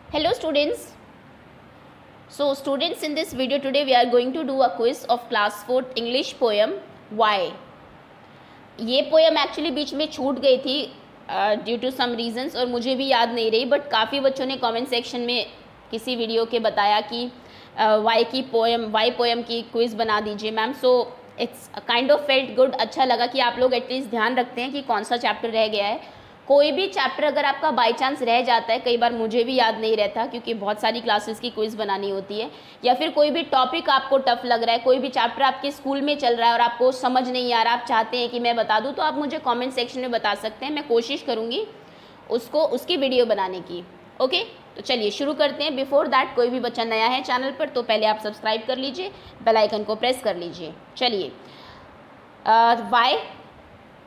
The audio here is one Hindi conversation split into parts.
Hello students. So students, in this video today we are going to do a quiz of class 4th English poem Why. ये पोएम एक्चुअली बीच में छूट गई थी ड्यू टू सम रीजंस और मुझे भी याद नहीं रही, बट काफ़ी बच्चों ने कमेंट सेक्शन में किसी वीडियो के बताया कि वाई पोएम की क्विज़ बना दीजिए ma'am. So it's kind of felt good. अच्छा लगा कि आप लोग एटलीस्ट ध्यान रखते हैं कि कौन सा चैप्टर रह गया है. कोई भी चैप्टर अगर आपका बाय चांस रह जाता है, कई बार मुझे भी याद नहीं रहता क्योंकि बहुत सारी क्लासेस की क्विज़ बनानी होती है, या फिर कोई भी टॉपिक आपको टफ लग रहा है, कोई भी चैप्टर आपके स्कूल में चल रहा है और आपको समझ नहीं आ रहा, आप चाहते हैं कि मैं बता दूं, तो आप मुझे कमेंट सेक्शन में बता सकते हैं. मैं कोशिश करूँगी उसकी वीडियो बनाने की. ओके, तो चलिए शुरू करते हैं. बिफोर दैट, कोई भी बच्चा नया है चैनल पर तो पहले आप सब्सक्राइब कर लीजिए, बेल आइकन को प्रेस कर लीजिए. चलिए, वाई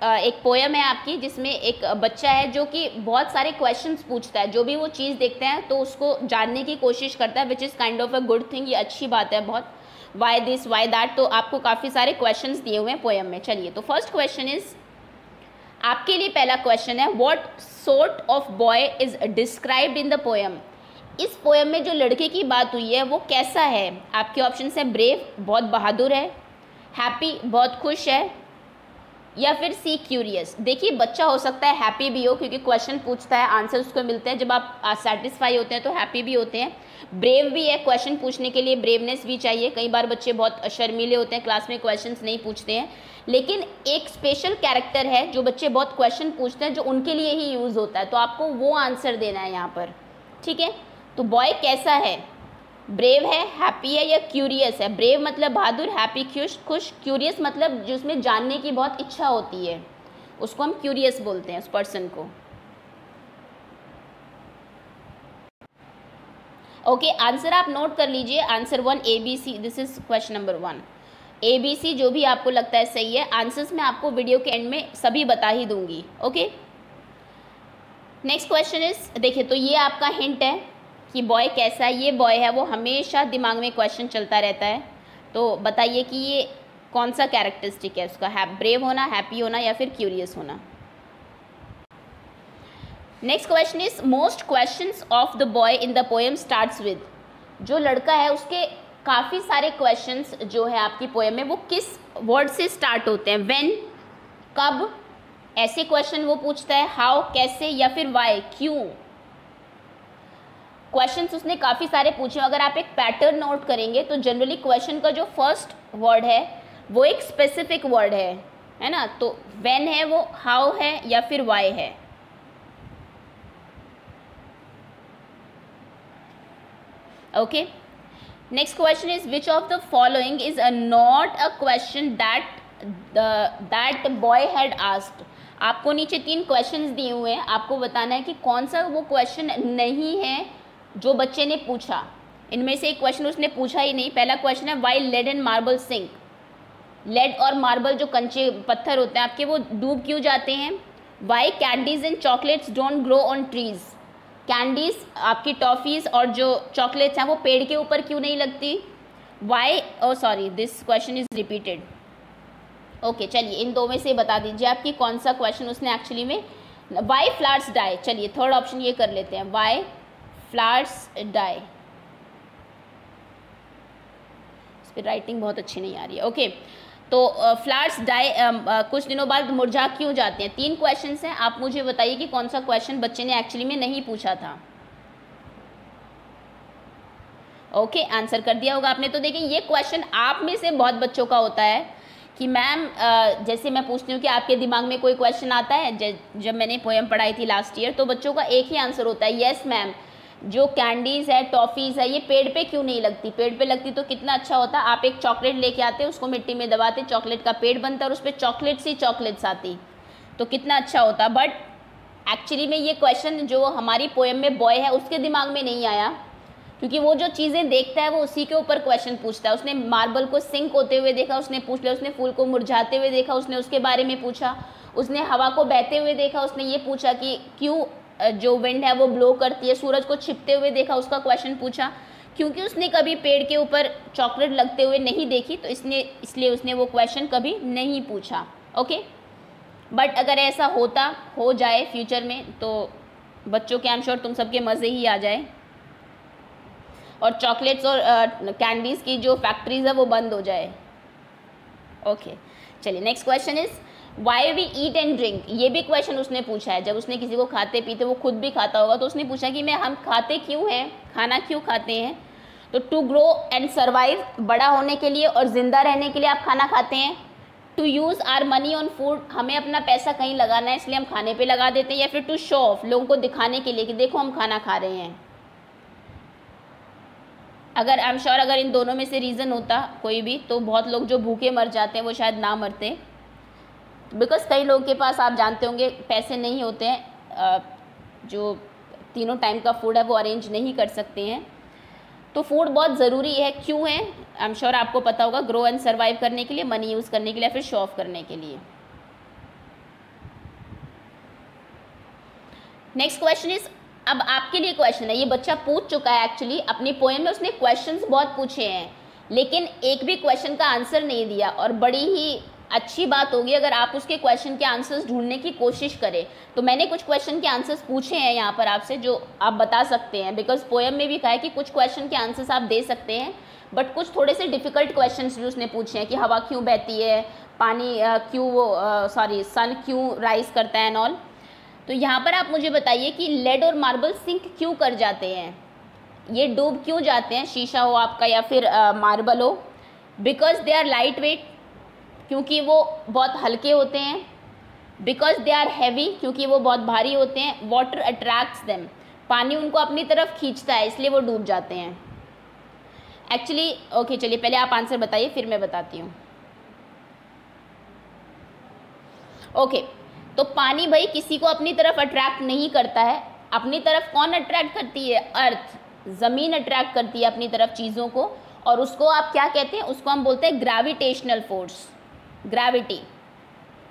एक पोएम है आपकी जिसमें एक बच्चा है जो कि बहुत सारे क्वेश्चंस पूछता है. जो भी वो चीज़ देखते हैं तो उसको जानने की कोशिश करता है, which is kind of a good thing. ये अच्छी बात है बहुत. वाई दिस वाई दैट, तो आपको काफ़ी सारे क्वेश्चंस दिए हुए हैं पोएम में. चलिए, तो फर्स्ट क्वेश्चन इज आपके लिए. पहला क्वेश्चन है, what sort of boy is described in the poem. इस पोएम में जो लड़के की बात हुई है वो कैसा है. आपके ऑप्शन है ब्रेव, बहुत बहादुर है, हैप्पी, बहुत खुश है, या फिर सी क्यूरियस. देखिए, बच्चा हो सकता है हैप्पी भी हो क्योंकि क्वेश्चन पूछता है, आंसर उसको मिलते हैं. जब आप सेटिस्फाई होते हैं तो हैप्पी भी होते हैं. ब्रेव भी है, क्वेश्चन पूछने के लिए ब्रेवनेस भी चाहिए. कई बार बच्चे बहुत शर्मीले होते हैं, क्लास में क्वेश्चंस नहीं पूछते हैं, लेकिन एक स्पेशल कैरेक्टर है जो बच्चे बहुत क्वेश्चन पूछते हैं, जो उनके लिए ही यूज़ होता है, तो आपको वो आंसर देना है यहाँ पर. ठीक है, तो बॉय कैसा है, ब्रेव है, हैप्पी है, या क्यूरियस है. ब्रेव मतलब बहादुर, हैप्पी खुश, क्यूरियस मतलब जिसमें जानने की बहुत इच्छा होती है, उसको हम क्यूरियस बोलते हैं, उस पर्सन को. ओके, आंसर आप नोट कर लीजिए. Answer 1 ABC. This is question number 1. ABC जो भी आपको लगता है सही है. आंसर्स मैं आपको वीडियो के एंड में सभी बता ही दूंगी. ओके, नेक्स्ट क्वेश्चन इज, देखिए तो ये आपका हिंट है कि बॉय कैसा है. ये बॉय है, वो हमेशा दिमाग में क्वेश्चन चलता रहता है. तो बताइए कि ये कौन सा कैरेक्टरिस्टिक है उसका, ब्रेव होना, हैप्पी होना, या फिर क्यूरियस होना. Next question is, most questions of the boy in the poem starts with. जो लड़का है उसके काफ़ी सारे क्वेश्चंस जो है आपकी पोएम में, वो किस वर्ड से स्टार्ट होते हैं. व्हेन, कब, ऐसे क्वेश्चन वो पूछता है. हाउ, कैसे, या फिर वाई, क्यों. क्वेश्चंस उसने काफ़ी सारे पूछे. अगर आप एक पैटर्न नोट करेंगे तो जनरली क्वेश्चन का जो फर्स्ट वर्ड है वो एक स्पेसिफिक वर्ड है ना. तो व्हेन है वो, हाउ है, या फिर वाई है. Okay, next question is, which of the following is not a question that boy had asked. आपको नीचे 3 क्वेश्चंस दिए हुए हैं, आपको बताना है कि कौन सा वो क्वेश्चन नहीं है जो बच्चे ने पूछा. इनमें से एक क्वेश्चन उसने पूछा ही नहीं. पहला क्वेश्चन है, why lead and marble sink. Lead और मार्बल जो कंचे पत्थर होते हैं आपके, वो डूब क्यों जाते हैं. Why candies and chocolates don't grow on trees. Candies, आपकी टॉफ़ीज़ और जो चॉकलेट्स हैं वो पेड़ के ऊपर क्यों नहीं लगती. Why, oh sorry, this question is repeated. Okay, चलिए इन 2 में से बता दीजिए आपकी कौन सा क्वेश्चन उसने एक्चुअली में. Why flowers die. चलिए थर्ड ऑप्शन ये कर लेते हैं, वाई फ्लावर्स डाई. इस पर राइटिंग बहुत अच्छी नहीं आ रही है. ओके, तो फ्लावर्स डाई कुछ दिनों बाद मुरझा क्यों जाते हैं. 3 क्वेश्चंस हैं, आप मुझे बताइए कि कौन सा क्वेश्चन बच्चे ने एक्चुअली में नहीं पूछा था. ओके, आंसर कर दिया होगा आपने. तो देखिए, ये क्वेश्चन आप में से बहुत बच्चों का होता है कि मैम जैसे मैं पूछती हूँ कि आपके दिमाग में कोई क्वेश्चन आता है. जब मैंने पोएम पढ़ाई थी लास्ट ईयर, तो बच्चों का एक ही आंसर होता है, यस मैम, जो कैंडीज़ है, टॉफ़ीज़ है, ये पेड़ पे क्यों नहीं लगती. पेड़ पे लगती तो कितना अच्छा होता. आप एक चॉकलेट लेके आते, उसको मिट्टी में दबाते, चॉकलेट का पेड़ बनता और उस पर चॉकलेट्स आती, तो कितना अच्छा होता. बट एक्चुअली में ये क्वेश्चन जो हमारी पोएम में बॉय है उसके दिमाग में नहीं आया, क्योंकि वो जो चीज़ें देखता है वो उसी के ऊपर क्वेश्चन पूछता है. उसने मार्बल को सिंक होते हुए देखा, उसने पूछ लिया. उसने फूल को मुरझाते हुए देखा, उसने उसके बारे में पूछा. उसने हवा को बहते हुए देखा, उसने ये पूछा कि क्यों जो विंड है वो ब्लो करती है. सूरज को छिपते हुए देखा, उसका क्वेश्चन पूछा. क्योंकि उसने कभी पेड़ के ऊपर चॉकलेट लगते हुए नहीं देखी, तो इसलिए उसने वो क्वेश्चन कभी नहीं पूछा. ओके, बट अगर ऐसा हो जाए फ्यूचर में तो बच्चों के आई एम श्योर तुम सबके मज़े ही आ जाए. और चॉकलेट्स और कैंडीज़ की जो फैक्ट्रीज है वो बंद हो जाए। ओके चलिए next question is why we eat and drink. ये भी क्वेश्चन उसने पूछा है, जब उसने किसी को खाते पीते, वो खुद भी खाता होगा, तो उसने पूछा कि हम खाते क्यों हैं, खाना क्यों खाते हैं। तो टू ग्रो एंड सर्वाइव, बड़ा होने के लिए और ज़िंदा रहने के लिए आप खाना खाते हैं। To use our money on food, हमें अपना पैसा कहीं लगाना है इसलिए हम खाने पे लगा देते हैं। या फिर टू शो ऑफ, लोगों को दिखाने के लिए कि देखो हम खाना खा रहे हैं। अगर आई एम श्योर अगर इन दोनों में से रीज़न होता कोई भी, तो बहुत लोग जो भूखे मर जाते हैं वो शायद ना मरते, बिकॉज कई लोगों के पास आप जानते होंगे पैसे नहीं होते हैं, जो तीनों टाइम का फूड है वो अरेंज नहीं कर सकते हैं। तो फूड बहुत ज़रूरी है। क्यों है आई एम श्योर आपको पता होगा, ग्रो एंड सर्वाइव करने के लिए, मनी यूज़ करने के लिए, फिर शो ऑफ करने के लिए। नेक्स्ट क्वेश्चन इज, अब आपके लिए क्वेश्चन है, ये बच्चा पूछ चुका है एक्चुअली अपनी पोएम में, उसने क्वेश्चंस बहुत पूछे हैं लेकिन एक भी क्वेश्चन का आंसर नहीं दिया। और बड़ी ही अच्छी बात होगी अगर आप उसके क्वेश्चन के आंसर्स ढूंढने की कोशिश करें। तो मैंने कुछ क्वेश्चन के आंसर्स पूछे हैं यहाँ पर आपसे, जो आप बता सकते हैं, बिकॉज पोएम में भी कहा है कि कुछ क्वेश्चन के आंसर्स आप दे सकते हैं, बट कुछ थोड़े से डिफ़िकल्ट क्वेश्चंस भी उसने पूछे हैं कि हवा क्यों बहती है, पानी क्यों वो सन क्यों राइज करता है एंड ऑल। तो यहाँ पर आप मुझे बताइए कि लेड और मार्बल सिंक क्यों कर जाते हैं, ये डूब क्यों जाते हैं, शीशा हो आपका या फिर मार्बल हो। Because they are light weight, क्योंकि वो बहुत हल्के होते हैं। बिकॉज दे आर हैवी, क्योंकि वो बहुत भारी होते हैं। वाटर अट्रैक्ट्स देम, पानी उनको अपनी तरफ खींचता है इसलिए वो डूब जाते हैं एक्चुअली। ओके चलिए पहले आप आंसर बताइए फिर मैं बताती हूँ। ओके तो पानी भाई किसी को अपनी तरफ अट्रैक्ट नहीं करता है। अपनी तरफ कौन अट्रैक्ट करती है, अर्थ, ज़मीन अट्रैक्ट करती है अपनी तरफ चीज़ों को, और उसको आप क्या कहते हैं, उसको हम बोलते हैं ग्रेविटेशनल फोर्स, ग्रेविटी।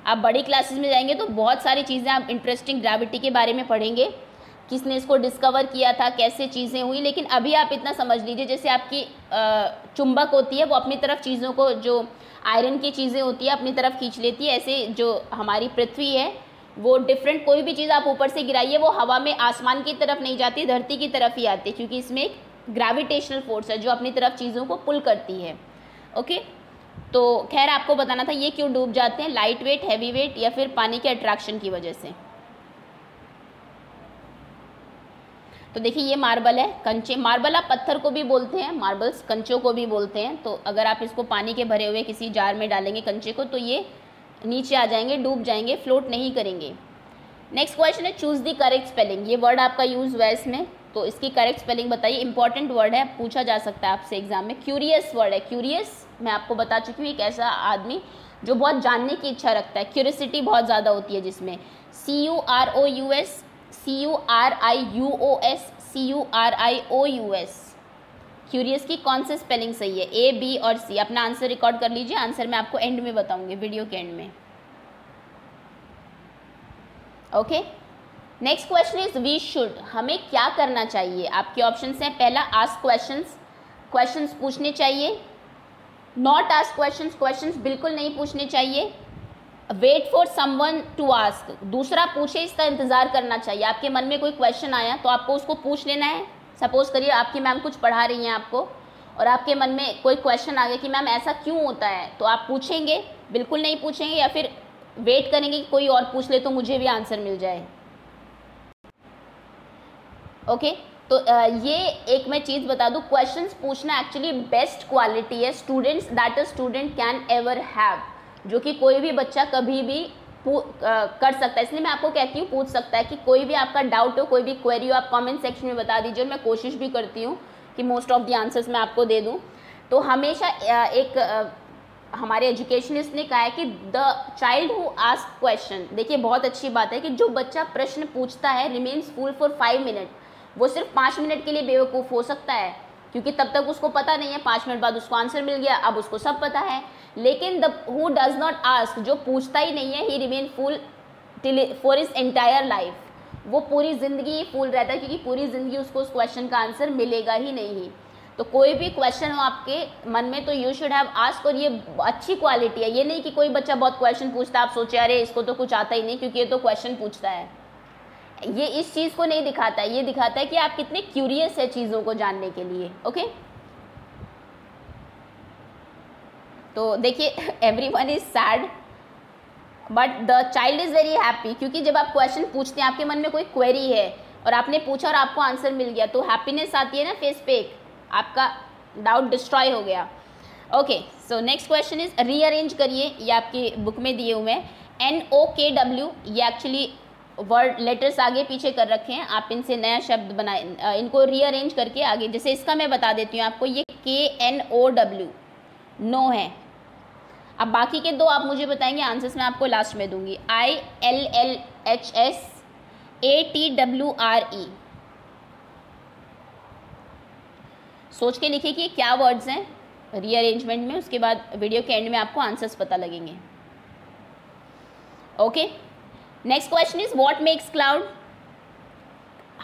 आप बड़ी क्लासेस में जाएंगे तो बहुत सारी चीज़ें आप इंटरेस्टिंग ग्रेविटी के बारे में पढ़ेंगे, किसने इसको डिस्कवर किया था, कैसे चीज़ें हुई। लेकिन अभी आप इतना समझ लीजिए जैसे आपकी चुंबक होती है वो अपनी तरफ चीज़ों को, जो आयरन की चीज़ें होती है अपनी तरफ खींच लेती है, ऐसे जो हमारी पृथ्वी है वो डिफरेंट, कोई भी चीज़ आप ऊपर से गिराइए वो हवा में आसमान की तरफ नहीं जाती, धरती की तरफ ही आती है, क्योंकि इसमें एक ग्रेविटेशनल फोर्स है जो अपनी तरफ चीज़ों को पुल करती है। ओके तो खैर आपको बताना था ये क्यों डूब जाते हैं, लाइट वेट, हैवी वेट या फिर पानी के अट्रैक्शन की वजह से। तो देखिए ये मार्बल है, कंचे, मार्बल आप पत्थर को भी बोलते हैं, मार्बल्स कंचों को भी बोलते हैं। तो अगर आप इसको पानी के भरे हुए किसी जार में डालेंगे कंचे को तो ये नीचे आ जाएंगे, डूब जाएंगे, फ्लोट नहीं करेंगे। नेक्स्ट क्वेश्चन है चूज द करेक्ट स्पेलिंग। ये वर्ड आपका यूज हुआ है इसमें, तो इसकी करेक्ट स्पेलिंग बताइए। इंपॉर्टेंट वर्ड है, पूछा जा सकता है आपसे एग्जाम में। क्यूरियस वर्ड है, क्यूरियस मैं आपको बता चुकी हूँ, एक ऐसा आदमी जो बहुत जानने की इच्छा रखता है, क्यूरियोसिटी बहुत ज़्यादा होती है जिसमें। CUROUS, CURIUOS, CURIOUS। क्यूरियस की कौन सी स्पेलिंग सही है, A, B और C। अपना आंसर रिकॉर्ड कर लीजिए, आंसर मैं आपको एंड में बताऊंगी, वीडियो के एंड में। Okay next question is we should, हमें क्या करना चाहिए। आपके ऑप्शंस हैं, पहला आस्क क्वेश्चंस, क्वेश्चंस पूछने चाहिए। नॉट आस्क क्वेश्चंस, क्वेश्चंस बिल्कुल नहीं पूछने चाहिए। Wait for someone to ask, दूसरा पूछे इसका इंतजार करना चाहिए। आपके मन में कोई क्वेश्चन आया तो आपको उसको पूछ लेना है। सपोज करिए आपकी मैम कुछ पढ़ा रही हैं आपको और आपके मन में कोई क्वेश्चन आ गया कि मैम ऐसा क्यों होता है, तो आप पूछेंगे, बिल्कुल नहीं पूछेंगे या फिर वेट करेंगे कि कोई और पूछ ले तो मुझे भी आंसर मिल जाए। ओके तो ये एक मैं चीज़ बता दूँ, क्वेश्चंस पूछना एक्चुअली बेस्ट क्वालिटी है students that a student can ever have, जो कि कोई भी बच्चा कभी भी कर सकता है। इसलिए मैं आपको कहती हूँ पूछ सकता है कि कोई भी आपका डाउट हो, कोई भी क्वेरी हो, आप कमेंट सेक्शन में बता दीजिए। मैं कोशिश भी करती हूँ कि मोस्ट ऑफ द आंसर्स मैं आपको दे दूँ। तो हमेशा एक हमारे एजुकेशनिस्ट ने कहा है कि the child who ask question, देखिए बहुत अच्छी बात है कि जो बच्चा प्रश्न पूछता है रिमेन्स फूल फॉर 5 मिनट, वो सिर्फ 5 मिनट के लिए बेवकूफ़ हो सकता है, क्योंकि तब तक उसको पता नहीं है, 5 मिनट बाद उसको आंसर मिल गया, अब उसको सब पता है। लेकिन the who does not ask, जो पूछता ही नहीं है, he remain fool for his entire life, वो पूरी ज़िंदगी फूल रहता है, क्योंकि पूरी ज़िंदगी उसको उस क्वेश्चन का आंसर मिलेगा ही नहीं। तो कोई भी क्वेश्चन हो आपके मन में तो यू शुड हैव आस्क, और ये अच्छी क्वालिटी है। ये नहीं कि कोई बच्चा बहुत क्वेश्चन पूछता है आप सोचे अरे इसको तो कुछ आता ही नहीं क्योंकि ये तो क्वेश्चन पूछता है। ये इस चीज़ को नहीं दिखाता है, ये दिखाता है कि आप कितने क्यूरियस है चीज़ों को जानने के लिए। ओके, तो देखिए everyone is sad but the child is very happy, क्योंकि जब आप क्वेश्चन पूछते हैं, आपके मन में कोई क्वेरी है और आपने पूछा और आपको आंसर मिल गया, तो हैप्पीनेस आती है ना फेस पे, आपका डाउट डिस्ट्रॉय हो गया। Okay, so next question is rearrange करिए, ये आपकी बुक में दिए हुए हैं। NOKW, ये एक्चुअली वर्ड लेटर्स आगे पीछे कर रखे हैं, आप इनसे नया शब्द बनाए, इनको रीअरेंज करके आगे, जैसे इसका मैं बता देती हूँ आपको, ये KNOW नो है। अब बाकी के दो आप मुझे बताएंगे, आंसर्स मैं आपको लास्ट में दूंगी। ILLHSATWRE, सोच के लिखिए कि क्या वर्ड्स हैं रीअरेंजमेंट में, उसके बाद वीडियो के एंड में आपको आंसर्स पता लगेंगे। Okay, next question is what makes cloud,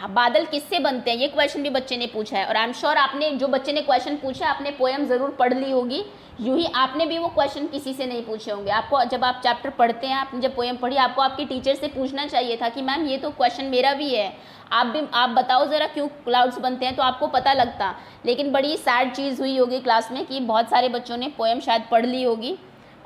बादल किससे बनते हैं, ये क्वेश्चन भी बच्चे ने पूछा है। और आई एम श्योर आपने, जो बच्चे ने क्वेश्चन पूछा, आपने पोएम ज़रूर पढ़ ली होगी, यूँ ही आपने भी वो क्वेश्चन किसी से नहीं पूछे होंगे। आपको जब आप चैप्टर पढ़ते हैं, आपने जब पोएम पढ़ी, आपको आपके टीचर से पूछना चाहिए था कि मैम ये तो क्वेश्चन मेरा भी है, आप बताओ ज़रा क्यों क्लाउड्स बनते हैं, तो आपको पता लगता। लेकिन बड़ी सैड चीज़ हुई होगी क्लास में कि बहुत सारे बच्चों ने पोएम शायद पढ़ ली होगी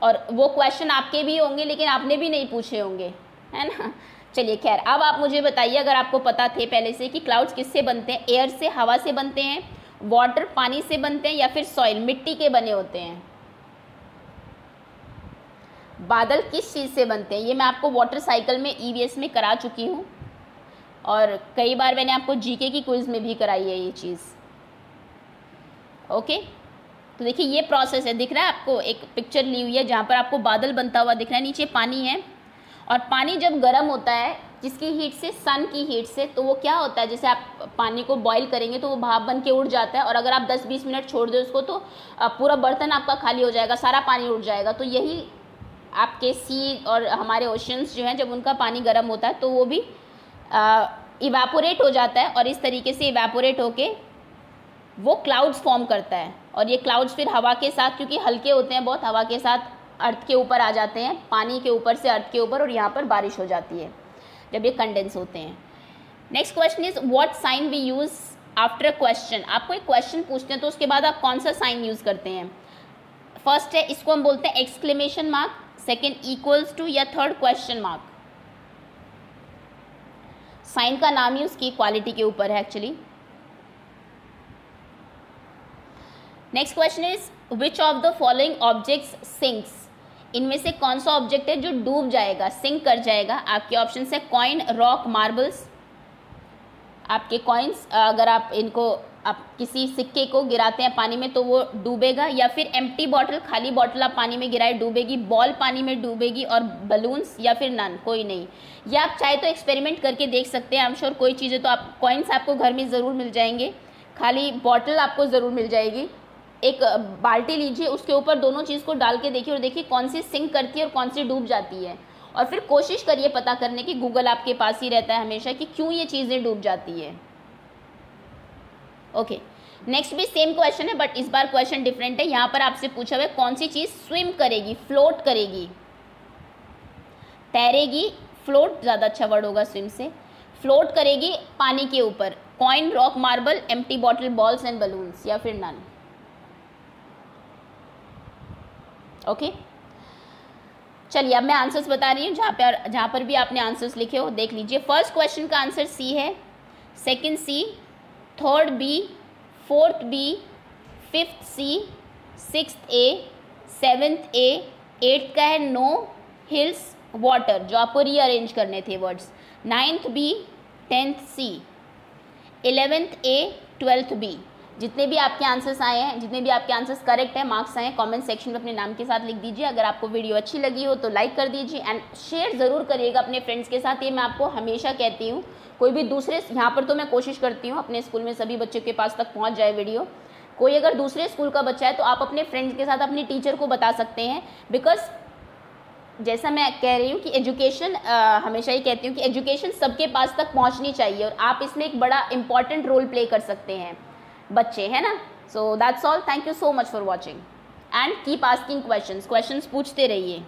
और वो क्वेश्चन आपके भी होंगे लेकिन आपने भी नहीं पूछे होंगे, है ना। चलिए खैर, अब आप मुझे बताइए, अगर आपको पता थे पहले से कि क्लाउड्स किससे बनते हैं, एयर से, हवा से बनते हैं, वाटर पानी से बनते हैं, या फिर सॉइल मिट्टी के बने होते हैं। बादल किस चीज़ से बनते हैं, ये मैं आपको वाटर साइकिल में EVS में करा चुकी हूँ और कई बार मैंने आपको GK की क्विज में भी कराई है ये चीज़। ओके, तो देखिए ये प्रोसेस है, दिख रहा है आपको, एक पिक्चर ली हुई है जहाँ पर आपको बादल बनता हुआ दिख रहा है, नीचे पानी है, और पानी जब गर्म होता है, किसकी हीट से, सन की हीट से, तो वो क्या होता है, जैसे आप पानी को बॉईल करेंगे तो वो भाप बन के उड़ जाता है, और अगर आप 10-20 मिनट छोड़ दें उसको तो पूरा बर्तन आपका खाली हो जाएगा, सारा पानी उड़ जाएगा। तो यही आपके सी और हमारे ओशंस जो हैं, जब उनका पानी गर्म होता है तो वो भी इवेपोरेट हो जाता है, और इस तरीके से इवेपोरेट होके वो क्लाउड्स फॉर्म करता है। और ये क्लाउड्स फिर हवा के साथ, क्योंकि हल्के होते हैं बहुत, हवा के साथ अर्थ के ऊपर आ जाते हैं, पानी के ऊपर से अर्थ के ऊपर, और यहाँ पर बारिश हो जाती है जब ये कंडेंस होते हैं। Next question is what sign we use after a question, आपको एक क्वेश्चन पूछते हैं तो उसके बाद आप कौन सा साइन यूज़ करते हैं। फर्स्ट है, इसको हम बोलते हैं exclamation mark, second equals to, या थर्ड क्वेश्चन मार्क। साइन का नाम ही उसकी क्वालिटी के ऊपर है actually. Next question is which of the following objects sinks, इनमें से कौन सा ऑब्जेक्ट है जो डूब जाएगा, सिंक कर जाएगा। आपके ऑप्शन है कॉइन, रॉक, मार्बल्स। आपके कॉइन्स, अगर आप इनको, आप किसी सिक्के को गिराते हैं पानी में तो वो डूबेगा, या फिर एम्प्टी बॉटल, खाली बॉटल आप पानी में गिराए डूबेगी, बॉल पानी में डूबेगी, और बलून्स, या फिर नन, कोई नहीं। या आप चाहे तो एक्सपेरिमेंट करके देख सकते हैं, आई एम श्योर कोई चीज़ें तो आप, कॉइन्स आपको घर में ज़रूर मिल जाएंगे, खाली बॉटल आपको ज़रूर मिल जाएगी। एक बाल्टी लीजिए, उसके ऊपर दोनों चीज़ को डाल के देखिए और देखिए कौन सी सिंक करती है और कौन सी डूब जाती है, और फिर कोशिश करिए पता करने की, गूगल आपके पास ही रहता है हमेशा, कि क्यों ये चीज़ें डूब जाती है। ओके, नेक्स्ट भी सेम क्वेश्चन है बट इस बार क्वेश्चन डिफरेंट है। यहाँ पर आपसे पूछा हुआ है कौन सी चीज़ स्विम करेगी, फ्लोट करेगी, तैरेगी, फ्लोट ज़्यादा अच्छा वर्ड होगा स्विम से, फ्लोट करेगी पानी के ऊपर। Coin, rock, marble, empty bottle, balls and balloons, या फिर नन। ओके, चलिए अब मैं आंसर्स बता रही हूँ, जहाँ पर भी आपने आंसर्स लिखे हो देख लीजिए। फर्स्ट क्वेश्चन का आंसर सी है, second C, third B, fourth B, fifth C, sixth A, seventh A, eighth का है नो, हिल्स, वाटर, जो आपको रीअरेंज करने थे words, ninth B, tenth C, 11th A, 12th B. जितने भी आपके आंसर्स आए हैं, जितने भी आपके आंसर्स करेक्ट हैं, मार्क्स आए हैं, कमेंट सेक्शन में अपने नाम के साथ लिख दीजिए। अगर आपको वीडियो अच्छी लगी हो तो लाइक कर दीजिए एंड शेयर ज़रूर करिएगा अपने फ्रेंड्स के साथ। ये मैं आपको हमेशा कहती हूँ, कोई भी दूसरे, यहाँ पर तो मैं कोशिश करती हूँ अपने स्कूल में सभी बच्चों के पास तक पहुँच जाए वीडियो। कोई अगर दूसरे स्कूल का बच्चा है तो आप अपने फ्रेंड्स के साथ अपनी टीचर को बता सकते हैं, बिकॉज जैसा मैं कह रही हूँ कि एजुकेशन, हमेशा ही कहती हूँ कि एजुकेशन सबके पास तक पहुँचनी चाहिए, और आप इसमें एक बड़ा इंपॉर्टेंट रोल प्ले कर सकते हैं बच्चे, है ना। So that's all, thank you so much for watching and keep asking questions पूछते रहिए।